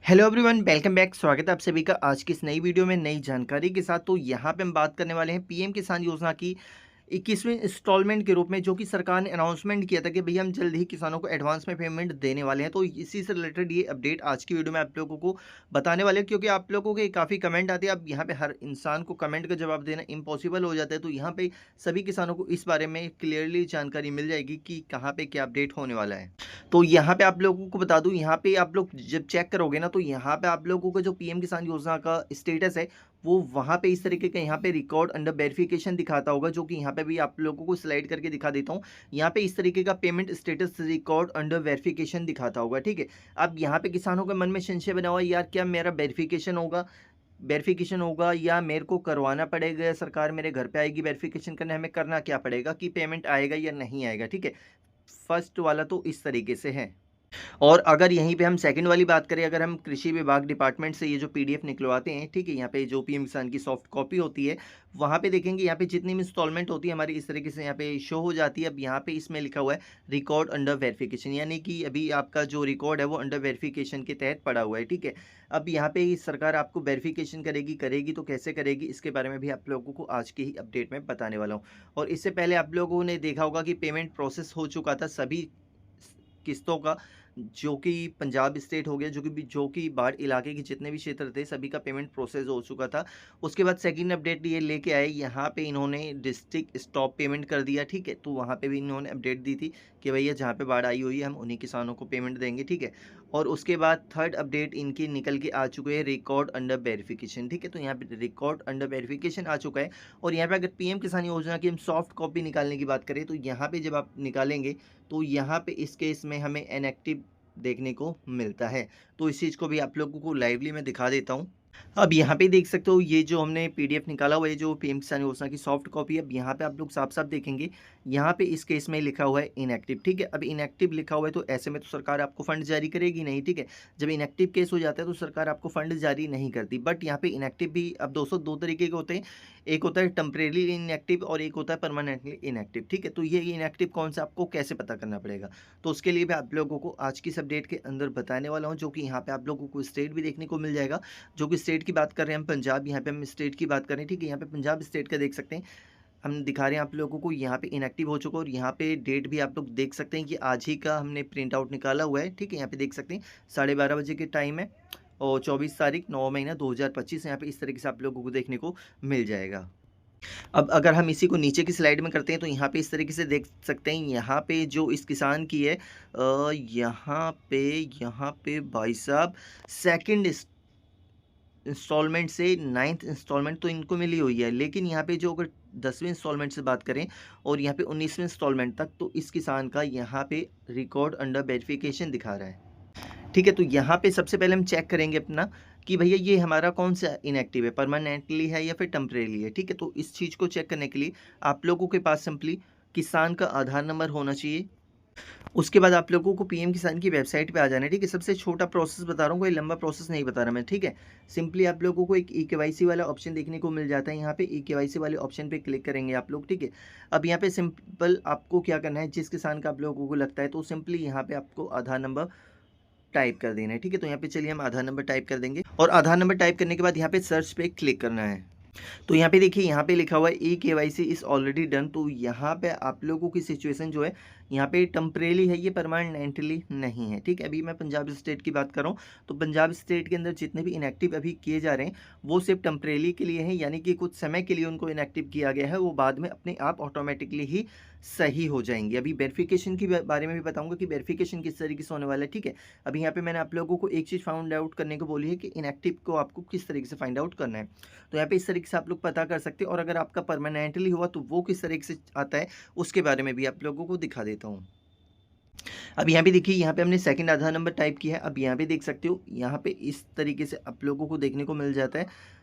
Hello everyone, welcome back. स्वागत है आप सभी का आज की इस नई वीडियो में नई जानकारी के साथ। तो यहाँ पे हम बात करने वाले हैं पीएम किसान योजना की 21वें इंस्टॉलमेंट के रूप में, जो कि सरकार ने अनाउंसमेंट किया था कि भैया हम जल्द ही किसानों को एडवांस में पेमेंट देने वाले हैं। तो इसी से रिलेटेड ये अपडेट आज की वीडियो में आप लोगों को बताने वाले हैं, क्योंकि आप लोगों के काफ़ी कमेंट आते हैं। अब यहाँ पे हर इंसान को कमेंट का जवाब देना इम्पॉसिबल हो जाता है, तो यहाँ पे सभी किसानों को इस बारे में क्लियरली जानकारी मिल जाएगी कि कहाँ पे क्या अपडेट होने वाला है। तो यहाँ पे आप लोगों को बता दूं, यहाँ पे आप लोग जब चेक करोगे ना, तो यहाँ पे आप लोगों का जो पीएम किसान योजना का स्टेटस है, वो वहाँ पे इस तरीके का यहाँ पे रिकॉर्ड अंडर वेरिफिकेशन दिखाता होगा, जो कि यहाँ पे भी आप लोगों को स्लाइड करके दिखा देता हूँ। यहाँ पे इस तरीके का payment status record under verification दिखाता होगा, ठीक है। अब यहाँ पे किसानों के मन में संशय बना हुआ है, यार क्या मेरा वेरिफिकेशन होगा या मेरे को करवाना पड़ेगा, सरकार मेरे घर पे आएगी वेरिफिकेशन करने, हमें करना क्या पड़ेगा, कि पेमेंट आएगा या नहीं आएगा, ठीक है। फर्स्ट वाला तो इस तरीके से है। और अगर यहीं पे हम सेकंड वाली बात करें, अगर हम कृषि विभाग डिपार्टमेंट से ये जो पीडीएफ निकलवाते हैं, ठीक है, यहाँ पे जो पीएम किसान की सॉफ्ट कॉपी होती है, वहाँ पे देखेंगे यहाँ पे जितनी भी इंस्टॉलमेंट होती है हमारी, इस तरीके से यहाँ पे शो हो जाती है। अब यहाँ पे इसमें लिखा हुआ है रिकॉर्ड अंडर वेरिफिकेशन, यानी कि अभी आपका जो रिकॉर्ड है वो अंडर वेरिफिकेशन के तहत पड़ा हुआ है, ठीक है। अब यहाँ पे सरकार आपको वेरिफिकेशन करेगी तो कैसे करेगी, इसके बारे में भी आप लोगों को आज की ही अपडेट में बताने वाला हूँ। और इससे पहले आप लोगों ने देखा होगा कि पेमेंट प्रोसेस हो चुका था सभी किस्तों का, जो कि पंजाब स्टेट हो गया, जो कि बाढ़ इलाके के जितने भी क्षेत्र थे सभी का पेमेंट प्रोसेस हो चुका था। उसके बाद सेकंड अपडेट ये लेके आए, यहाँ पे इन्होंने डिस्ट्रिक्ट स्टॉप पेमेंट कर दिया, ठीक है। तो वहाँ पे भी इन्होंने अपडेट दी थी कि भैया जहाँ पे बाढ़ आई हुई है हम उन्हीं किसानों को पेमेंट देंगे, ठीक है। और उसके बाद थर्ड अपडेट इनकी निकल के आ चुके हैं रिकॉर्ड अंडर वेरिफिकेशन, ठीक है। तो यहाँ पे रिकॉर्ड अंडर वेरिफिकेशन आ चुका है। और यहाँ पे अगर पीएम किसान योजना की हम सॉफ्ट कॉपी निकालने की बात करें, तो यहाँ पे जब आप निकालेंगे तो यहाँ पे इस केस में हमें इनएक्टिव देखने को मिलता है। तो इस चीज़ को भी आप लोगों को लाइवली मैं दिखा देता हूँ। अब यहाँ पे देख सकते हो, ये जो हमने पीडीएफ निकाला हुआ है, जो पीएम किसान योजना की सॉफ्ट कॉपी है, अब यहाँ पे आप लोग साफ साफ देखेंगे, यहाँ पे इस केस में लिखा हुआ है इनएक्टिव, ठीक है। अब इनएक्टिव लिखा हुआ है, तो ऐसे में तो सरकार आपको फंड जारी करेगी नहीं, ठीक है। जब इनएक्टिव केस हो जाता है तो सरकार आपको फंड जारी नहीं करती। बट यहाँ पे इनएक्टिव भी अब दोस्तों दो तरीके के होते हैं, एक होता है टेम्परेरी इनएक्टिव और एक होता है परमानेंटली इनएक्टिव, ठीक है। तो ये इनएक्टिव कौन सा आपको कैसे पता करना पड़ेगा, तो उसके लिए भी आप लोगों को आज की इस अपडेट के अंदर बताने वाला हूँ, जो कि यहाँ पे आप लोगों को स्टेट भी देखने को मिल जाएगा। जो कि स्टेट की बात कर रहे हैं हम पंजाब, यहाँ पे हम स्टेट की बात कर रहे हैं, ठीक है। यहाँ पे पंजाब स्टेट का देख सकते हैं, हम दिखा रहे हैं आप लोगों को, यहाँ पे इनएक्टिव हो चुका है। और यहाँ पे डेट भी आप लोग देख सकते हैं कि आज ही का हमने प्रिंट आउट निकाला हुआ है, ठीक है। यहाँ पे देख सकते हैं 12:30 बजे के टाइम है, और 24 तारीख 9 महीना 2025, यहाँ पे इस तरीके से आप लोगों को देखने को मिल जाएगा। अब अगर हम इसी को नीचे की स्लाइड में करते हैं, तो यहाँ पे इस तरीके से देख सकते हैं, यहाँ पे जो इस किसान की है, यहाँ पे भाई साहब सेकंड इंस्टॉलमेंट से नाइन्थ इंस्टॉलमेंट तो इनको मिली हुई है, लेकिन यहाँ पे जो अगर 10वीं इंस्टॉलमेंट से बात करें और यहाँ पे 19वें इंस्टॉलमेंट तक, तो इस किसान का यहाँ पे रिकॉर्ड अंडर वेरिफिकेशन दिखा रहा है, ठीक है। तो यहाँ पे सबसे पहले हम चेक करेंगे अपना कि भैया ये हमारा कौन सा इनएक्टिव है, परमानेंटली है या फिर टेम्परेरी है, ठीक है। तो इस चीज़ को चेक करने के लिए आप लोगों के पास सिंपली किसान का आधार नंबर होना चाहिए। उसके बाद आप लोगों को पीएम किसान की वेबसाइट पे आ जाना है, ठीक है। सबसे छोटा प्रोसेस बता रहा हूँ, कोई लंबा प्रोसेस नहीं बता रहा मैं, ठीक है। सिंपली आप लोगों को एक ई-केवाईसी वाला ऑप्शन देखने को मिल जाता है, यहाँ पे ई-केवाईसी वाले ऑप्शन पे क्लिक करेंगे आप लोग, ठीक है। अब यहाँ पे सिंपल आपको क्या करना है, जिस किसान का आप लोगों को लगता है, तो सिंपली यहाँ पे आपको आधार नंबर टाइप कर देना है, ठीक है। तो यहाँ पे चलिए हम आधार नंबर टाइप कर देंगे, और आधार नंबर टाइप करने के बाद यहाँ पे सर्च पे क्लिक करना है। तो यहाँ पे देखिए, यहाँ पे लिखा हुआ है ई-केवाईसी इज ऑलरेडी डन। तो यहाँ पे आप लोगों की सिचुएशन जो है, यहाँ पे टेम्परेली है, ये परमानेंटली नहीं है, ठीक है। अभी मैं पंजाब स्टेट की बात कर रहा हूँ, तो पंजाब स्टेट के अंदर जितने भी इनएक्टिव अभी किए जा रहे हैं, वो सिर्फ टेम्परेली के लिए हैं, यानी कि कुछ समय के लिए उनको इनएक्टिव किया गया है, वो बाद में अपने आप ऑटोमेटिकली ही सही हो जाएंगे। अभी वेरिफिकेशन की बारे में भी बताऊंगा कि वेरिफिकेशन किस तरीके से होने वाला है, ठीक है। अभी यहाँ पे मैंने आप लोगों को एक चीज़ फाइंड आउट करने को बोली है कि इनएक्टिव को आपको किस तरीके से फाइंड आउट करना है। तो यहाँ पे इस तरीके से आप लोग पता कर सकते हैं, और अगर आपका परमानेंटली हुआ तो वो किस तरीके से आता है, उसके बारे में भी आप लोगों को दिखा देता हूँ। अब यहाँ पे देखिए, यहाँ पे हमने सेकंड आधार नंबर टाइप किया है। अब यहाँ पे देख सकते हो, यहाँ पे इस तरीके से आप लोगों को देखने को मिल जाता है,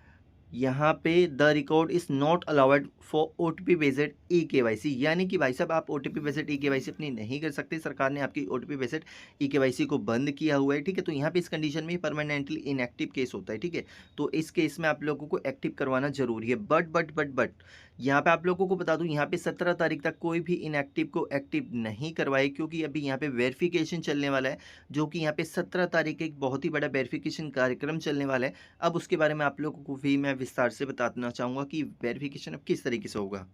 यहाँ पे the record is not allowed for OTP based e-KYC, यानी कि भाई साहब आप OTP बेस्ड ई-केवाईसी अपनी नहीं कर सकते, सरकार ने आपकी OTP बेस्ड ई-केवाईसी को बंद किया हुआ है, ठीक है। तो यहाँ पे इस कंडीशन में परमानेंटली इनएक्टिव केस होता है, ठीक है। तो इस केस में आप लोगों को एक्टिव करवाना जरूरी है। बट यहाँ पे आप लोगों को बता दूँ, यहाँ पे 17 तारीख तक कोई भी इनएक्टिव को एक्टिव नहीं करवाए, क्योंकि अभी यहाँ पे वेरिफिकेशन चलने वाला है, जो कि यहाँ पे 17 तारीख एक बहुत ही बड़ा वेरिफिकेशन कार्यक्रम चलने वाला है। अब उसके बारे में आप लोगों को भी मैं विस्तार से बताना चाहूँगा कि वेरिफिकेशन अब किस तरीके से होगा।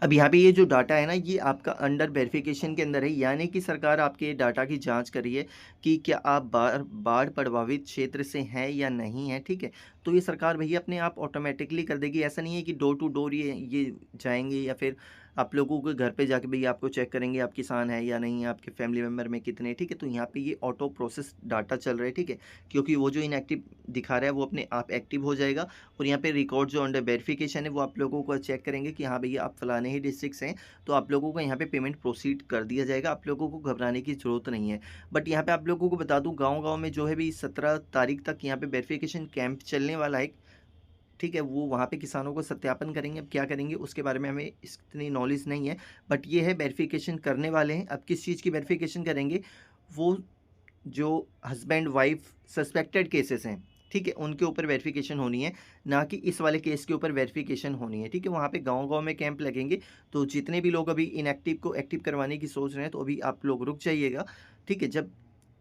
अब यहाँ पे ये जो डाटा है ना, ये आपका अंडर वेरिफिकेशन के अंदर है, यानी कि सरकार आपके डाटा की जांच कर रही है कि क्या आप बाढ़ प्रभावित क्षेत्र से हैं या नहीं हैं, ठीक है। तो ये सरकार भैया अपने आप ऑटोमेटिकली कर देगी। ऐसा नहीं है कि डोर टू डोर ये जाएंगे या फिर आप लोगों के घर पे जाके भैया आपको चेक करेंगे आप किसान है या नहीं है, आपके फैमिली मेम्बर में कितने, ठीक है। तो यहाँ पे ये ऑटो प्रोसेस डाटा चल रहा है, ठीक है, क्योंकि वो जो इनएक्टिव दिखा रहा है वो अपने आप एक्टिव हो जाएगा। और यहाँ पे रिकॉर्ड जो अंडर वेरिफिकेशन है वो आप लोगों को चेक करेंगे कि हाँ भैया आप फलाने ही डिस्ट्रिक्ट से हैं, तो आप लोगों को यहाँ पे पेमेंट प्रोसीड कर दिया जाएगा। आप लोगों को घबराने की ज़रूरत नहीं है। बट यहाँ पे आप लोगों को बता दूँ, गाँव-गाँव में जो है भी 17 तारीख तक यहाँ पे वेरिफिकेशन कैंप चलने वाला है, ठीक है। वो वहाँ पे किसानों को सत्यापन करेंगे। अब क्या करेंगे उसके बारे में हमें इतनी नॉलेज नहीं है, बट ये है वेरिफिकेशन करने वाले हैं। अब किस चीज़ की वेरिफिकेशन करेंगे, वो जो हस्बैंड वाइफ सस्पेक्टेड केसेस हैं, ठीक है, उनके ऊपर वेरिफिकेशन होनी है, ना कि इस वाले केस के ऊपर वेरिफिकेशन होनी है, ठीक है। वहाँ पे गांव-गांव में कैंप लगेंगे। तो जितने भी लोग अभी इनएक्टिव को एक्टिव करवाने की सोच रहे हैं, तो अभी आप लोग रुक जाइएगा, ठीक है। जब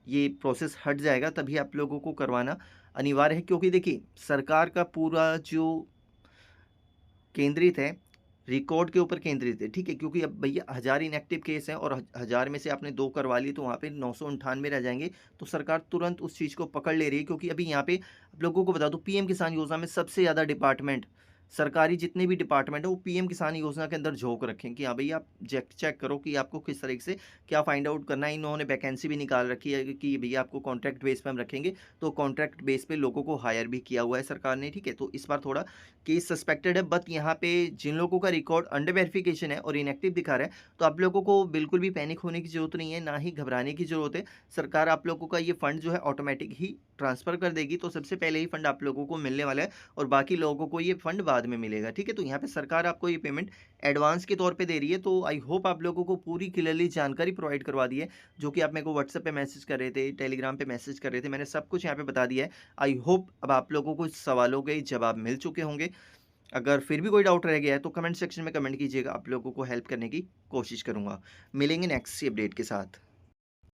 ये प्रोसेस हट जाएगा तभी आप लोगों को करवाना अनिवार्य है, क्योंकि देखिए सरकार का पूरा जो केंद्रित है, रिकॉर्ड के ऊपर केंद्रित है, ठीक है। क्योंकि अब भैया 1000 इनएक्टिव केस हैं और 1000 में से आपने 2 करवा ली, तो वहाँ पे 998 रह जाएँगे। तो सरकार तुरंत उस चीज़ को पकड़ ले रही है, क्योंकि अभी यहाँ पे आप लोगों को बता दूँ, पीएम किसान योजना में सबसे ज़्यादा डिपार्टमेंट, सरकारी जितने भी डिपार्टमेंट है वो पीएम किसान योजना के अंदर झोंक रखें कि हाँ भैया आप चेक करो कि आपको किस तरीके से क्या फाइंड आउट करना है। इन्होंने वैकेंसी भी निकाल रखी है कि भैया आपको कॉन्ट्रैक्ट बेस पे हम रखेंगे, तो कॉन्ट्रैक्ट बेस पे लोगों को हायर भी किया हुआ है सरकार ने, ठीक है। तो इस बार थोड़ा केस सस्पेक्टेड है, बट यहाँ पे जिन लोगों का रिकॉर्ड अंडर वेरिफिकेशन है और इनएक्टिव दिखा रहा है, तो आप लोगों को बिल्कुल भी पैनिक होने की ज़रूरत नहीं है, ना ही घबराने की ज़रूरत है। सरकार आप लोगों का ये फंड जो है ऑटोमेटिक ही ट्रांसफ़र कर देगी, तो सबसे पहले ही फंड आप लोगों को मिलने वाला है और बाकी लोगों को ये फंड बाद में मिलेगा, ठीक है। तो यहाँ पे सरकार आपको ये पेमेंट एडवांस के तौर पे दे रही है। तो आई होप आप लोगों को पूरी क्लियरली जानकारी प्रोवाइड करवा दी है, जो कि आप मेरे को व्हाट्सएप पे मैसेज कर रहे थे, टेलीग्राम पे मैसेज कर रहे थे, मैंने सब कुछ यहाँ पे बता दिया है। आई होप अब आप लोगों को इस सवालों के जवाब मिल चुके होंगे। अगर फिर भी कोई डाउट रह गया है तो कमेंट सेक्शन में कमेंट कीजिएगा, आप लोगों को हेल्प करने की कोशिश करूँगा। मिलेंगे नेक्स्ट अपडेट के साथ।